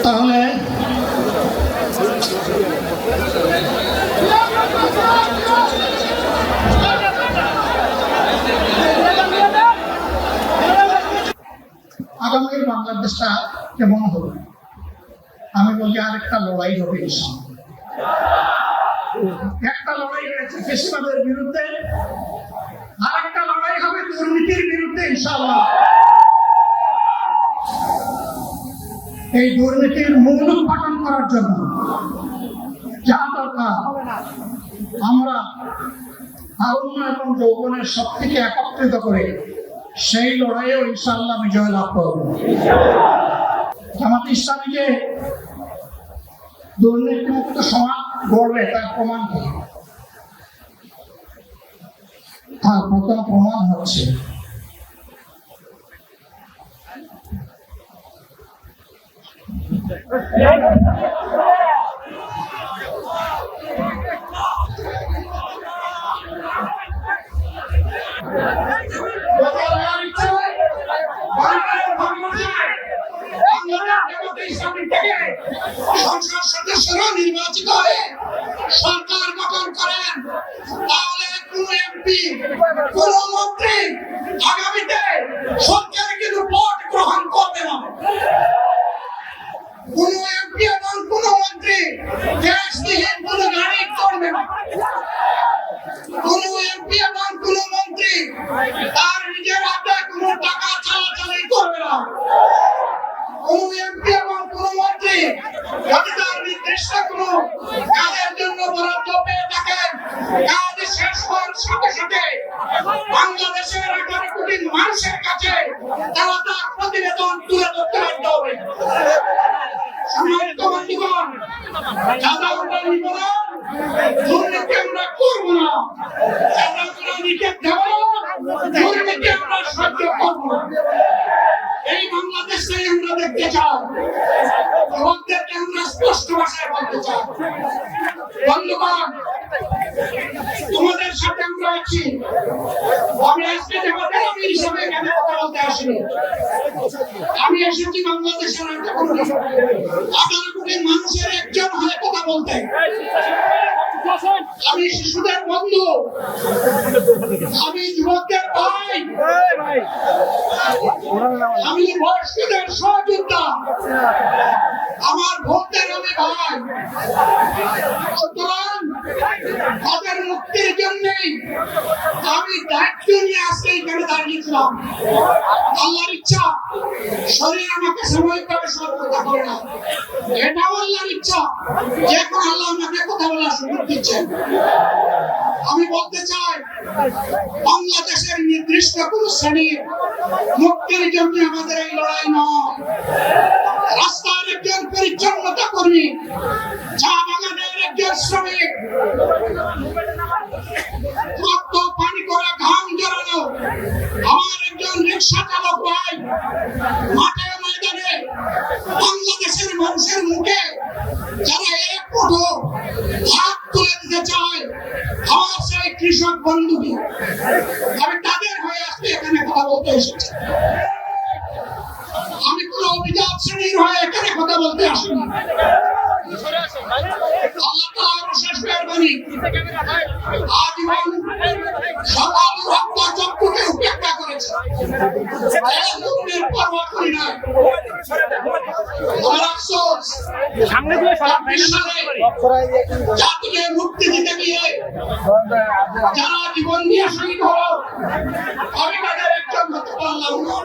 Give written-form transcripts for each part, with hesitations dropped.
তাহলে আগামী বাংলাদেশটা কেমন হবে? আমি বলি আরেকটা লড়াই হবে। একটা লড়াই হয়েছে ফ্যাসিবাদের বিরুদ্ধে, আরেকটা লড়াই হবে দুর্নীতির বিরুদ্ধে ইনশাআল্লাহ। এই দুর্নীতির মূল উৎপাদন করার জন্য যা দরকার, আমরা তারুণ্য এবং যৌবনের শক্তিকে একত্রিত করে সেই লড়াইয়েও ইনশাআল্লাহ বিজয় লাভ করব। জামাত ইসলামীকে দুর্নীতিমুক্ত সমাজ গড়বে তার প্রমাণ কি? তার প্রথম প্রমাণ হচ্ছে সংসদ সদস্যরা নির্বাচিত হয়ে সরকার গঠন করেন, তাহলে কোন এমপি কোন মন্ত্রী আগামীতে সরকার কিন্তু ভোট গ্রহণ করবে না। কোন এমপি এবং কোন মন্ত্রী দেশবিহীন কোন গাড়ি করবে না। কোন এমপি এবং কোন মন্ত্রী তার নিজের হাতে কোন টাকা চালাচালি করবে না। কোন এমপি এবং কোন মন্ত্রী যদি তার নির্দিষ্ট কোন কাজের জন্য বরাদ্দ পেয়ে থাকেন, কাজ শেষ হওয়ার সাথে সাথে বাংলাদেশের 11 কোটি মানুষের কাছে তারা তার প্রতিবেদন তুলে ধরতে বাধ্য হবে। সম্মানিত বন্ধুগণ, যারা আমরা নিব না, দুর্নীতি আমরা করব না, যারা আমরা নিতে দেব না, দুর্নীতি আমরা সহ্য করব না। এই বাংলাদেশটাই আমরা দেখতে চাই। যুবকদেরকে আমরা স্পষ্ট ভাষায় বলতে চাই, বন্ধুগণ, তোমাদের সাথে আমরা আছি। আমি আজকে তোমাদের আমির হিসেবে এখানে কথা বলতে আসিনি। আমি এসেছি বাংলাদেশের 18 কোটি মানুষের একজন হয়ে কথা বলতে। আমি শিশুদের বন্ধু, আমি যুবকদের ভাই, আমি বয়স্কদের সহযোদ্ধা, আমার ভোটদের আমি ভাই। সুতরাং তাদের মুক্তির জন্যই আমি দায়িত্ব নিয়ে আজকে এখানে দাঁড়িয়েছিলাম। আল্লাহর ইচ্ছা শরীর আমাকে সাময়িকভাবে সহযোগিতা করে না, এটাও আল্লাহর ইচ্ছা যে এখন আল্লাহ আমাকে কথা বলার সুযোগ দিচ্ছেন। আমি বলতে চাই, বাংলাদেশের নির্দিষ্ট কোন শ্রেণীর মুক্তির জন্য আমাদের এই লড়াই নয়। রাস্তার একজন পরিচ্ছন্নতা কর্মী, চা বাগানের একজন শ্রমিক, রক্ত পানি করা ঘাম জড়ানো আমার একজন রিক্সা চালক ভাই মাঠে ময়দানে বাংলাদেশের মানুষের মুখে যারা এক মুঠো ভাত তুলে দিতে চায়, আমার সেই কৃষক বন্ধুকে, আমি তাদের হয়ে আজকে এখানে কথা বলতে এসেছি। আমি কোন অভিজাত শ্রেণীর হয়ে এখানে কথা বলতে আসিনি। আল্লাহ তাআলার শেষ মেহেরবানি, আজীবন সকল রক্ত চক্ষুকে উপেক্ষা করেছে, এর পরোয়া করি না। আমার আফসোস, জাতিকে মুক্তি দিতে গিয়ে যারা জীবন দিয়ে শহীদ হলো, আমি তাদের একজন হতে পারলাম না।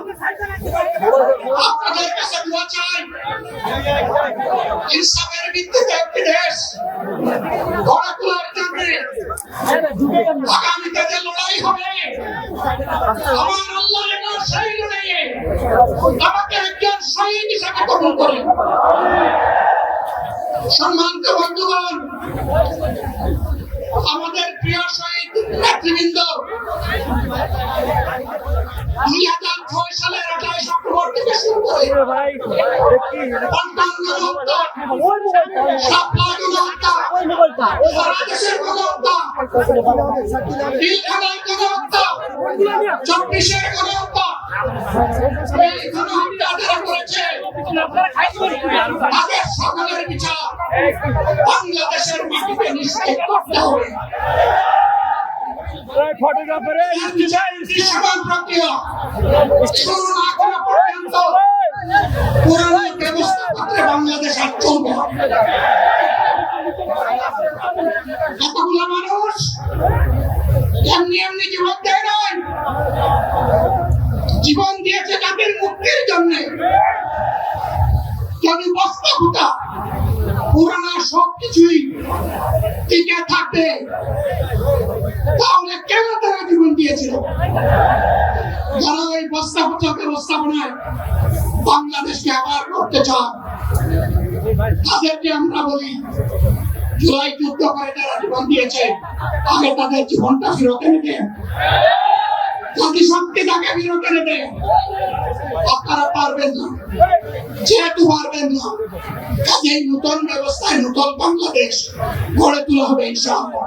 আপনাদের কাছে দোয়া চাই, ইনসাফের ভিত্তিতে একটি দেশ গড়ে তোলার জন্য আগামীতে যে লড়াই হবে, আমার আল্লাহ যেন সেই লড়াইয়ে আমাকে একজন শহীদ হিসাবে কবুল করে। সম্মানিত বন্ধুগণ, আমাদের প্রিয় শহীদ নেতৃবৃন্দ 2006 সালের 28 অক্টোবর থেকে শুরু করে অন্যান্য গণহত্যা, শাপলা গণহত্যা, সারা দেশের গণহত্যা, পিলখানার গণহত্যা, 24-এর গণহত্যা, এই গণহত্যা যারা করেছে তাদের সকলের বিচার বাংলাদেশের মাটিতে নিশ্চিত করতে হবে। সমান প্রক্রিয়া শুরু না করা পর্যন্ত পুরানো ব্যবস্থাপত্রে বাংলাদেশ আর চলবে না। কতগুলো মানুষ এমনি এমনি জীবন দেয় নয়, জীবন দিয়েছে জাতির মুক্তির জন্য। যদি বস্তাপটা পুরানা সবকিছুই টিকে থাকবে তাহলে কেন তারা জীবন দিয়েছিল? যারা ওই বস্তাপটা ব্যবস্থাপনায় বাংলাদেশকে আবার করতে চান তাদেরকে আমরা বলি, জুলাই যুদ্ধ করে তারা জীবন দিয়েছে, আগে তাদের জীবনটা ফেরত এনে দেন। যদি শক্তি তাকে ফেরত এনে দেন, আপনারা পারবেন না, যেহেতু পারবেন না কাজেই নতুন ব্যবস্থায় নতুন বাংলাদেশ গড়ে তোলা হবে ইনশাআল্লাহ।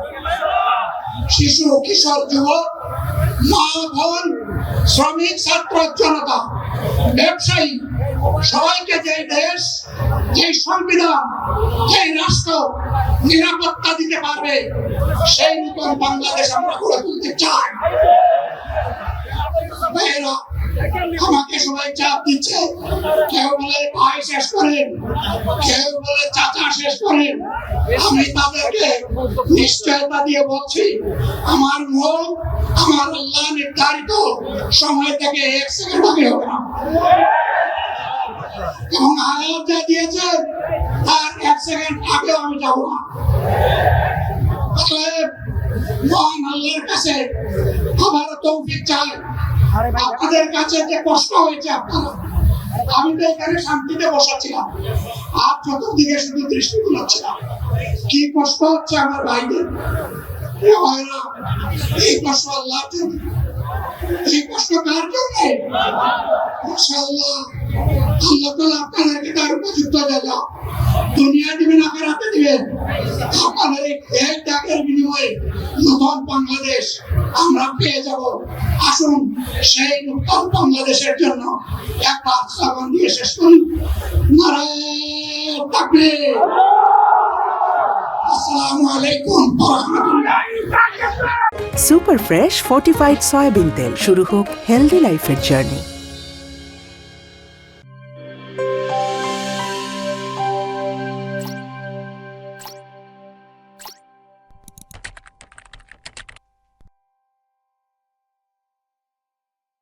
শিশু, কিশোর, যুবক, মা, বোন, শ্রমিক, ছাত্র, জনতা, ব্যবসায়ী সবাইকে যে দেশ, যে সংবিধান, যে রাষ্ট্র নিরাপত্তা দিতে পারবে সেই নতুন বাংলাদেশ আমরা গড়ে তুলতে চাই। ভাইয়েরা, আমাকে সবাই চাপ দিচ্ছে, কেউ বলে ভাই শেষ করেন, কেউ বলে চাচা শেষ করেন। আমি তাদেরকে নিশ্চয়তা দিয়ে বলছি, আমার মুখ আমার আল্লাহ নির্ধারিত সময় থেকে 1 সেকেন্ড আগে হবে না, এবং আয়াত যা দিয়েছেন তার 1 সেকেন্ড আগেও আমি যাবো না। মহান আল্লাহর কাছে আবারও তৌফিক চাই। আপনাদের কাছে যে কষ্ট হয়েছে আপনারা, আমি তো এখানে শান্তিতে বসাচ্ছিলাম আর চতুর্দিকে শুধু দৃষ্টি বুলাচ্ছিলাম। কি কষ্ট হচ্ছে আমার ভাইদের, এই কষ্ট আল্লাহর জন্য। এই কষ্ট কার জন্য? ইনশাআল্লাহ আল্লাহ তাআলা আপনাদেরকে তার উপযুক্ত জাযা দুনিয়া দিবেন, আখিরাতে দিবেন। আপনাদের এই ত্যাগের বিনিময়ে নতুন বাংলাদেশ আমরা পেয়ে যাব। আসুন সেই নতুন বাংলাদেশের জন্য একবার স্লোগান দিয়ে শেষ করি, নারায়ে তাকবীর। আসসালামু আলাইকুম ওয়া রাহমাতুল্লাহ। সুপার ফ্রেশ ফর্টিফাইড সয়াবিন তেল, শুরু হোক হেলদি লাইফের জার্নি।